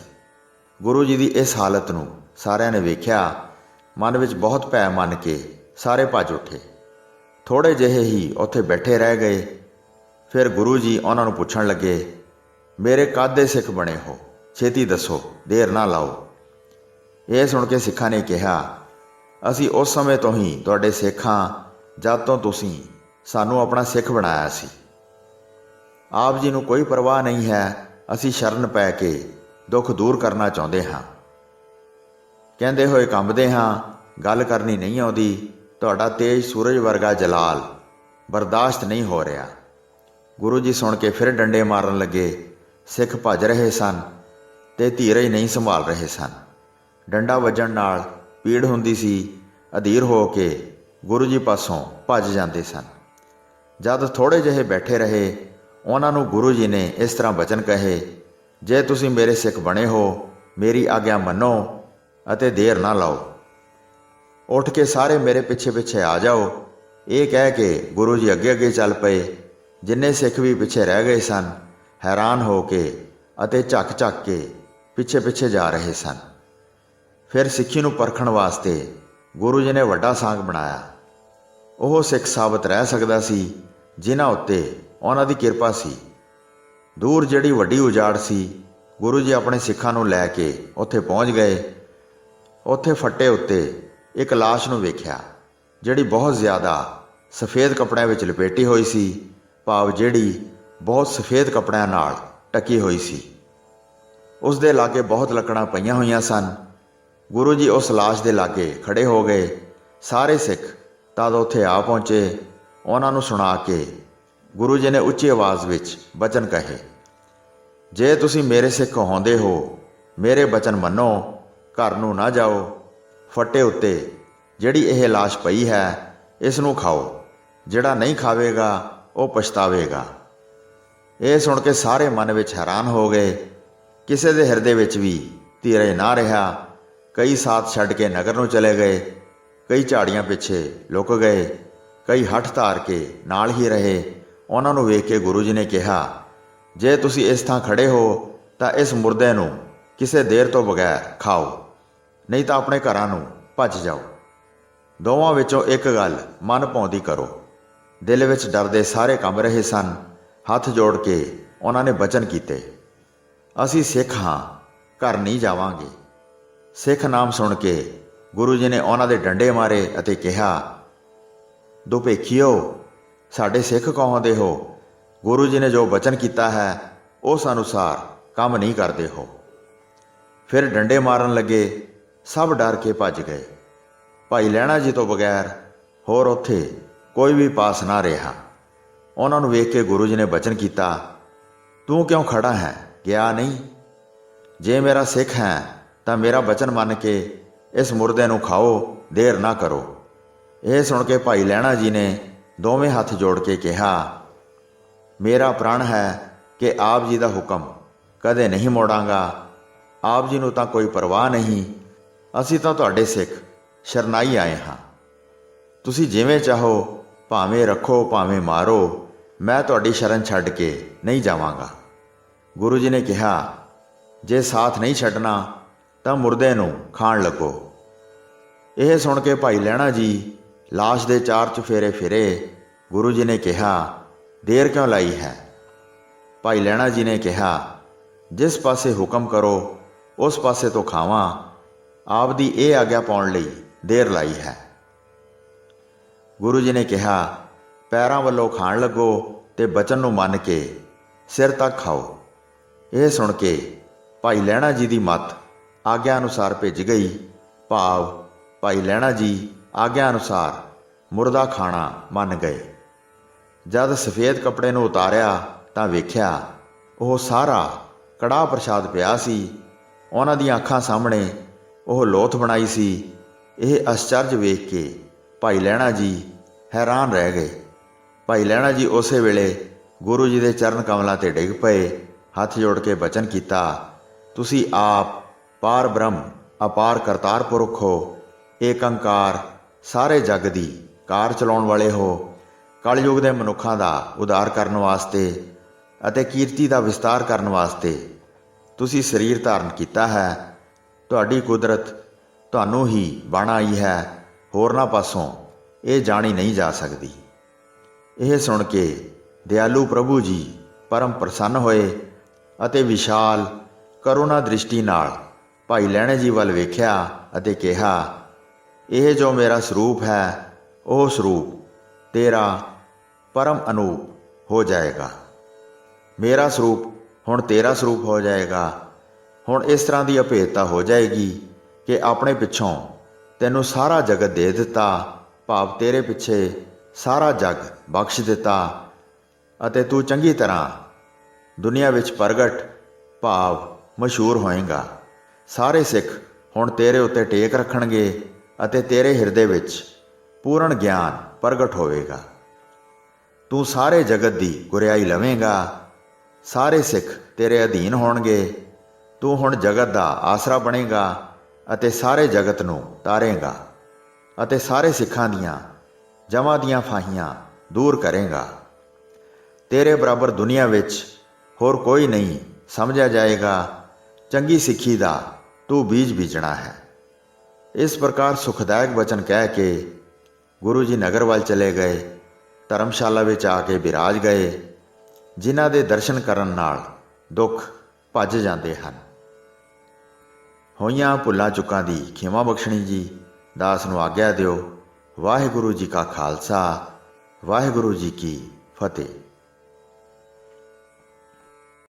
S1: ਗੁਰੂ ਜੀ ਦੀ ਇਸ ਹਾਲਤ ਨੂੰ ਸਾਰਿਆਂ ਨੇ ਵੇਖਿਆ। ਮਨ ਵਿੱਚ ਬਹੁਤ ਭੈ ਮੰਨ ਕੇ ਸਾਰੇ ਭੱਜ ਉੱਠੇ। ਥੋੜ੍ਹੇ ਜਿਹੇ ਹੀ ਉੱਥੇ ਬੈਠੇ ਰਹਿ ਗਏ। ਫਿਰ ਗੁਰੂ ਜੀ ਉਹਨਾਂ ਨੂੰ ਪੁੱਛਣ ਲੱਗੇ, ਮੇਰੇ ਕਾਹਦੇ ਸਿੱਖ ਬਣੇ ਹੋ? ਛੇਤੀ ਦੱਸੋ, ਦੇਰ ਨਾ ਲਾਓ। ਇਹ ਸੁਣ ਕੇ ਸਿੱਖਾਂ ਨੇ ਕਿਹਾ, ਅਸੀਂ ਉਸ ਸਮੇਂ ਤੋਂ ਹੀ ਤੁਹਾਡੇ ਸਿੱਖ ਹਾਂ ਜਦ ਤੋਂ ਤੁਸੀਂ ਸਾਨੂੰ ਆਪਣਾ ਸਿੱਖ ਬਣਾਇਆ ਸੀ। ਆਪ ਜੀ ਨੂੰ ਕੋਈ ਪਰਵਾਹ ਨਹੀਂ ਹੈ ਅਸੀਂ ਸ਼ਰਨ ਪੈ ਕੇ ਦੁੱਖ ਦੂਰ ਕਰਨਾ ਚਾਹੁੰਦੇ ਹਾਂ। ਕਹਿੰਦੇ ਹੋਏ ਕੰਬਦੇ ਹਾਂ, ਗੱਲ ਕਰਨੀ ਨਹੀਂ ਆਉਂਦੀ। ਤੁਹਾਡਾ ਤੇਜ ਸੂਰਜ ਵਰਗਾ ਜਲਾਲ ਬਰਦਾਸ਼ਤ ਨਹੀਂ ਹੋ ਰਿਹਾ। ਗੁਰੂ ਜੀ ਸੁਣ ਕੇ ਫਿਰ ਡੰਡੇ ਮਾਰਨ ਲੱਗੇ। ਸਿੱਖ ਭੱਜ ਰਹੇ ਸਨ ਤੇ ਧੀਰਜ ਨਹੀਂ ਸੰਭਾਲ ਰਹੇ ਸਨ। ਡੰਡਾ ਵੱਜਣ ਨਾਲ ਪੀੜ ਹੁੰਦੀ ਸੀ। ਅਧੀਰ ਹੋ ਕੇ ਗੁਰੂ ਜੀ ਪਾਸੋਂ ਭੱਜ ਜਾਂਦੇ ਸਨ। ਜਦ ਥੋੜ੍ਹੇ ਜਿਹੇ ਬੈਠੇ ਰਹੇ, ਉਹਨਾਂ ਨੂੰ ਗੁਰੂ ਜੀ ਨੇ ਇਸ ਤਰ੍ਹਾਂ ਬਚਨ ਕਹੇ, ਜੇ ਤੁਸੀਂ ਮੇਰੇ ਸਿੱਖ ਬਣੇ ਹੋ, ਮੇਰੀ ਆਗਿਆ ਮੰਨੋ ਅਤੇ ਦੇਰ ਨਾ ਲਾਓ। ਉੱਠ ਕੇ ਸਾਰੇ ਮੇਰੇ ਪਿੱਛੇ ਪਿੱਛੇ ਆ ਜਾਓ। ਇਹ ਕਹਿ ਕੇ ਗੁਰੂ ਜੀ ਅੱਗੇ ਅੱਗੇ ਚੱਲ ਪਏ। ਜਿੰਨੇ ਸਿੱਖ ਵੀ ਪਿੱਛੇ ਰਹਿ ਗਏ ਸਨ, ਹੈਰਾਨ ਹੋ ਕੇ ਅਤੇ ਝੱਕ ਝੱਕ ਕੇ ਪਿੱਛੇ ਪਿੱਛੇ ਜਾ ਰਹੇ ਸਨ। ਫਿਰ ਸਿੱਖੀ ਨੂੰ ਪਰਖਣ ਵਾਸਤੇ ਗੁਰੂ ਜੀ ਨੇ ਵੱਡਾ ਸਾਂਗ ਬਣਾਇਆ। ਉਹ ਸਿੱਖ ਸਾਬਤ ਰਹਿ ਸਕਦਾ ਸੀ ਜਿਨ੍ਹਾਂ ਉੱਤੇ ਉਹਨਾਂ ਦੀ ਕਿਰਪਾ ਸੀ। ਦੂਰ ਜਿਹੜੀ ਵੱਡੀ ਉਜਾੜ ਸੀ, ਗੁਰੂ ਜੀ ਆਪਣੇ ਸਿੱਖਾਂ ਨੂੰ ਲੈ ਕੇ ਉੱਥੇ ਪਹੁੰਚ ਗਏ। ਉੱਥੇ ਫੱਟੇ ਉੱਤੇ ਇੱਕ ਲਾਸ਼ ਨੂੰ ਵੇਖਿਆ, ਜਿਹੜੀ ਬਹੁਤ ਜ਼ਿਆਦਾ ਸਫੇਦ ਕੱਪੜਿਆਂ ਵਿੱਚ ਲਪੇਟੀ ਹੋਈ ਸੀ, ਭਾਵ ਜਿਹੜੀ ਬਹੁਤ ਸਫੇਦ ਕੱਪੜਿਆਂ ਨਾਲ ਢੱਕੀ ਹੋਈ ਸੀ। ਉਸ ਦੇ ਲਾਗੇ ਬਹੁਤ ਲੱਕੜਾਂ ਪਈਆਂ ਹੋਈਆਂ ਸਨ। ਗੁਰੂ ਜੀ ਉਸ ਲਾਸ਼ ਦੇ ਲਾਗੇ ਖੜੇ ਹੋ ਗਏ। ਸਾਰੇ ਸਿੱਖ ਤਦ ਉੱਥੇ ਆ ਪਹੁੰਚੇ। ਉਹਨਾਂ ਨੂੰ ਸੁਣਾ ਕੇ ਗੁਰੂ ਜੀ ਨੇ ਉੱਚੀ ਆਵਾਜ਼ ਵਿੱਚ ਬਚਨ ਕਹੇ, ਜੇ ਤੁਸੀਂ ਮੇਰੇ ਸਿੱਖ ਹੁੰਦੇ ਹੋ, ਮੇਰੇ ਬਚਨ ਮੰਨੋ, ਘਰ ਨੂੰ ਨਾ ਜਾਓ। ਫੱਟੇ ਉੱਤੇ ਜਿਹੜੀ ਇਹ ਲਾਸ਼ ਪਈ ਹੈ, ਇਸ ਨੂੰ ਖਾਓ। ਜਿਹੜਾ ਨਹੀਂ ਖਾਵੇਗਾ ਉਹ ਪਛਤਾਵੇਗਾ। ਇਹ ਸੁਣ ਕੇ ਸਾਰੇ ਮਨ ਵਿੱਚ ਹੈਰਾਨ ਹੋ ਗਏ। ਕਿਸੇ ਦੇ ਹਿਰਦੇ ਵਿੱਚ ਵੀ ਧੀਰਜ ਨਾ ਰਿਹਾ। ਕਈ ਸਾਥ ਛੱਡ ਕੇ ਨਗਰ ਨੂੰ ਚਲੇ ਗਏ, ਕਈ ਝਾੜੀਆਂ ਪਿੱਛੇ ਲੁਕ ਗਏ, ਕਈ ਹੱਠ ਧਾਰ ਕੇ ਨਾਲ ਹੀ ਰਹੇ। ਉਹਨਾਂ ਨੂੰ ਵੇਖ ਕੇ ਗੁਰੂ ਜੀ ਨੇ ਕਿਹਾ, ਜੇ ਤੁਸੀਂ ਇਸ ਥਾਂ ਖੜੇ ਹੋ ਤਾਂ ਇਸ ਮੁਰਦੇ ਨੂੰ ਕਿਸੇ ਦੇਰ ਤੋਂ ਬਗੈਰ ਖਾਓ, ਨਹੀਂ ਤਾਂ ਆਪਣੇ ਘਰਾਂ ਨੂੰ ਭੱਜ ਜਾਓ। ਦੋਵਾਂ ਵਿੱਚੋਂ ਇੱਕ ਗੱਲ ਮਨ ਭਾਉਂਦੀ ਕਰੋ। ਦਿਲ ਵਿੱਚ ਡਰਦੇ ਸਾਰੇ ਕੰਬ ਰਹੇ ਸਨ। ਹੱਥ ਜੋੜ ਕੇ ਉਹਨਾਂ ਨੇ ਬਚਨ ਕੀਤੇ, ਅਸੀਂ ਸਿੱਖ ਹਾਂ, ਘਰ ਨਹੀਂ ਜਾਵਾਂਗੇ। ਸਿੱਖ ਨਾਮ ਸੁਣ ਕੇ ਗੁਰੂ ਜੀ ਨੇ ਉਹਨਾਂ ਦੇ ਡੰਡੇ ਮਾਰੇ ਅਤੇ ਕਿਹਾ, ਦੁਭੇਖੀਓ, ਸਾਡੇ ਸਿੱਖ ਕਹਾਉਂਦੇ ਹੋ। ਗੁਰੂ ਜੀ ਨੇ ਜੋ ਬਚਨ ਕੀਤਾ ਹੈ ਉਸ ਅਨੁਸਾਰ ਕੰਮ ਨਹੀਂ ਕਰਦੇ ਹੋ। ਫਿਰ ਡੰਡੇ ਮਾਰਨ ਲੱਗੇ। ਸਭ ਡਰ ਕੇ ਭੱਜ ਗਏ। ਭਾਈ ਲਹਿਣਾ ਜੀ ਤੋਂ ਬਗੈਰ ਹੋਰ ਉੱਥੇ ਕੋਈ ਵੀ ਪਾਸ ਨਾ ਰਿਹਾ। ਉਹਨਾਂ ਨੂੰ ਵੇਖ ਕੇ ਗੁਰੂ ਜੀ ਨੇ ਬਚਨ ਕੀਤਾ, ਤੂੰ ਕਿਉਂ ਖੜਾ ਹੈ, ਗਿਆ ਨਹੀਂ? ਜੇ ਮੇਰਾ ਸਿੱਖ ਹੈ ਤਾਂ ਮੇਰਾ ਬਚਨ ਮੰਨ ਕੇ ਇਸ ਮੁਰਦੇ ਨੂੰ ਖਾਓ, ਦੇਰ ਨਾ ਕਰੋ। ਇਹ ਸੁਣ ਕੇ ਭਾਈ ਲਹਿਣਾ ਜੀ ਨੇ ਦੋਵੇਂ ਹੱਥ ਜੋੜ ਕੇ ਕਿਹਾ, ਮੇਰਾ ਪ੍ਰਣ ਹੈ ਕਿ ਆਪ ਜੀ ਦਾ ਹੁਕਮ ਕਦੇ ਨਹੀਂ ਮੋੜਾਂਗਾ। ਆਪ ਜੀ ਨੂੰ ਤਾਂ ਕੋਈ ਪਰਵਾਹ ਨਹੀਂ। ਅਸੀਂ ਤਾਂ ਤੁਹਾਡੇ ਸਿੱਖ ਸ਼ਰਨਾਈ ਆਏ ਹਾਂ। ਤੁਸੀਂ ਜਿਵੇਂ ਚਾਹੋ, ਭਾਵੇਂ ਰੱਖੋ ਭਾਵੇਂ ਮਾਰੋ, ਮੈਂ ਤੁਹਾਡੀ ਸ਼ਰਨ ਛੱਡ ਕੇ ਨਹੀਂ ਜਾਵਾਂਗਾ। ਗੁਰੂ ਜੀ ਨੇ ਕਿਹਾ, ਜੇ ਸਾਥ ਨਹੀਂ ਛੱਡਣਾ ਤਾਂ ਮੁਰਦੇ ਨੂੰ ਖਾਣ ਲੱਗੋ। ਇਹ ਸੁਣ ਕੇ ਭਾਈ ਲਹਿਣਾ ਜੀ ਲਾਸ਼ ਦੇ ਚਾਰ ਚੁਫੇਰੇ ਫਿਰੇ। ਗੁਰੂ ਜੀ ਨੇ ਕਿਹਾ, ਦੇਰ ਕਿਉਂ ਲਾਈ ਹੈ? ਭਾਈ ਲਹਿਣਾ ਜੀ ਨੇ ਕਿਹਾ, ਜਿਸ ਪਾਸੇ ਹੁਕਮ ਕਰੋ ਉਸ ਪਾਸੇ ਤੋਂ ਖਾਵਾਂ। ਆਪ ਦੀ ਇਹ ਆਗਿਆ ਪਾਉਣ ਲਈ ਦੇਰ ਲਾਈ ਹੈ। ਗੁਰੂ ਜੀ ਨੇ ਕਿਹਾ, ਪੈਰਾਂ ਵੱਲੋਂ ਖਾਣ ਲੱਗੋ ਤੇ ਬਚਨ ਨੂੰ ਮੰਨ ਕੇ ਸਿਰ ਤੱਕ ਖਾਓ। ਇਹ ਸੁਣ ਕੇ ਭਾਈ ਲਹਿਣਾ ਜੀ ਦੀ ਮੱਤ ਆਗਿਆ ਅਨੁਸਾਰ ਭਿੱਜ ਗਈ, ਭਾਵ ਭਾਈ ਲਹਿਣਾ ਜੀ ਆਗਿਆ ਅਨੁਸਾਰ ਮੁਰਦਾ ਖਾਣਾ ਮੰਨ ਗਏ। ਜਦ ਸਫੇਦ ਕੱਪੜੇ ਨੂੰ ਉਤਾਰਿਆ ਤਾਂ ਵੇਖਿਆ ਉਹ ਸਾਰਾ ਕੜਾਹ ਪ੍ਰਸ਼ਾਦ ਪਿਆ ਸੀ। ਉਹਨਾਂ ਦੀਆਂ ਅੱਖਾਂ ਸਾਹਮਣੇ ਉਹ ਲੋਥ ਬਣਾਈ ਸੀ। ਇਹ ਅਸਚਰਜ ਵੇਖ ਕੇ ਭਾਈ ਲਹਿਣਾ ਜੀ ਹੈਰਾਨ ਰਹਿ ਗਏ। ਭਾਈ ਲਹਿਣਾ ਜੀ ਉਸੇ ਵੇਲੇ ਗੁਰੂ ਜੀ ਦੇ ਚਰਨ ਕਮਲਾਂ 'ਤੇ ਡਿੱਗ ਪਏ। ਹੱਥ ਜੋੜ ਕੇ ਬਚਨ ਕੀਤਾ, ਤੁਸੀਂ ਆਪ ਪਾਰ ਬ੍ਰਹਮ ਅਪਾਰ ਕਰਤਾਰ ਪੁਰਖ ਹੋ, ਏਕੰਕਾਰ ਸਾਰੇ ਜੱਗ ਦੀ ਕਾਰ ਚਲਾਉਣ ਵਾਲੇ ਹੋ। ਕਲਯੁਗ ਦੇ ਮਨੁੱਖਾਂ ਦਾ ਉਧਾਰ ਕਰਨ ਵਾਸਤੇ ਅਤੇ ਕੀਰਤੀ ਦਾ ਵਿਸਤਾਰ ਕਰਨ ਵਾਸਤੇ ਤੁਸੀਂ ਸਰੀਰ ਧਾਰਨ ਕੀਤਾ ਹੈ। ਤੁਹਾਡੀ ਕੁਦਰਤ ਤੁਹਾਨੂੰ ਹੀ ਬਣ ਆਈ ਹੈ, ਹੋਰਨਾਂ ਪਾਸੋਂ ਇਹ ਜਾਣੀ ਨਹੀਂ ਜਾ ਸਕਦੀ। ਇਹ ਸੁਣ ਕੇ ਦਿਆਲੂ ਪ੍ਰਭੂ ਜੀ ਪਰਮ ਪ੍ਰਸੰਨ ਹੋਏ ਅਤੇ ਵਿਸ਼ਾਲ ਕਰੁਣਾ ਦ੍ਰਿਸ਼ਟੀ ਨਾਲ ਭਾਈ ਲਹਿਣੇ ਜੀ ਵੱਲ ਵੇਖਿਆ ਅਤੇ ਕਿਹਾ, ਇਹ ਜੋ ਮੇਰਾ ਸਰੂਪ ਹੈ, ਉਹ ਸਰੂਪ ਤੇਰਾ ਪਰਮ ਅਨੂਪ ਹੋ ਜਾਏਗਾ। ਮੇਰਾ ਸਰੂਪ ਹੁਣ ਤੇਰਾ ਸਰੂਪ ਹੋ ਜਾਏਗਾ। ਹੁਣ ਇਸ ਤਰ੍ਹਾਂ ਦੀ ਅਭੇਦਤਾ ਹੋ ਜਾਏਗੀ ਕਿ ਆਪਣੇ ਪਿੱਛੋਂ ਤੈਨੂੰ ਸਾਰਾ ਜਗਤ ਦੇ ਦਿੱਤਾ, ਭਾਵ ਤੇਰੇ ਪਿੱਛੇ ਸਾਰਾ ਜਗ ਬਖਸ਼ ਦਿੱਤਾ ਅਤੇ ਤੂੰ ਚੰਗੀ ਤਰ੍ਹਾਂ ਦੁਨੀਆ ਵਿੱਚ ਪ੍ਰਗਟ ਭਾਵ ਮਸ਼ਹੂਰ ਹੋਏਗਾ। ਸਾਰੇ ਸਿੱਖ ਹੁਣ ਤੇਰੇ ਉੱਤੇ ਟੇਕ ਰੱਖਣਗੇ ਅਤੇ ਤੇਰੇ ਹਿਰਦੇ ਵਿੱਚ ਪੂਰਨ ਗਿਆਨ ਪ੍ਰਗਟ ਹੋਵੇਗਾ। ਤੂੰ ਸਾਰੇ ਜਗਤ ਦੀ ਗੁਰਿਆਈ ਲਵੇਂਗਾ। ਸਾਰੇ ਸਿੱਖ ਤੇਰੇ ਅਧੀਨ ਹੋਣਗੇ। ਤੂੰ ਹੁਣ ਜਗਤ ਦਾ ਆਸਰਾ ਬਣੇਗਾ ਅਤੇ ਸਾਰੇ ਜਗਤ ਨੂੰ ਤਾਰੇਂਗਾ ਅਤੇ ਸਾਰੇ ਸਿੱਖਾਂ ਦੀਆਂ ਜਮਾਂ ਦੀਆਂ ਫਾਹੀਆਂ ਦੂਰ ਕਰੇਂਗਾ। ਤੇਰੇ ਬਰਾਬਰ ਦੁਨੀਆ ਵਿੱਚ ਹੋਰ ਕੋਈ ਨਹੀਂ ਸਮਝਿਆ ਜਾਏਗਾ। ਚੰਗੀ ਸਿੱਖੀ ਦਾ ਤੂੰ ਬੀਜ ਬੀਜਣਾ ਹੈ। ਇਸ ਪ੍ਰਕਾਰ ਸੁਖਦਾਇਕ ਵਚਨ ਕਹਿ ਕੇ ਗੁਰੂ ਜੀ ਨਗਰ ਵੱਲ ਚਲੇ ਗਏ। ਧਰਮਸ਼ਾਲਾ ਵਿੱਚ ਆ ਕੇ ਬਿਰਾਜ ਗਏ, ਜਿਨ੍ਹਾਂ ਦੇ ਦਰਸ਼ਨ ਕਰਨ ਨਾਲ ਦੁੱਖ ਭੱਜ ਜਾਂਦੇ ਹਨ। ਹੋਈਆਂ ਭੁੱਲਾਂ ਚੁੱਕਾਂ ਦੀ ਖਿਮਾ ਬਖਸ਼ਣੀ ਜੀ। ਦਾਸ ਨੂੰ ਆਗਿਆ ਦਿਓ। ਵਾਹਿਗੁਰੂ ਜੀ ਕਾ ਖਾਲਸਾ, ਵਾਹਿਗੁਰੂ ਜੀ ਕੀ ਫਤਿਹ।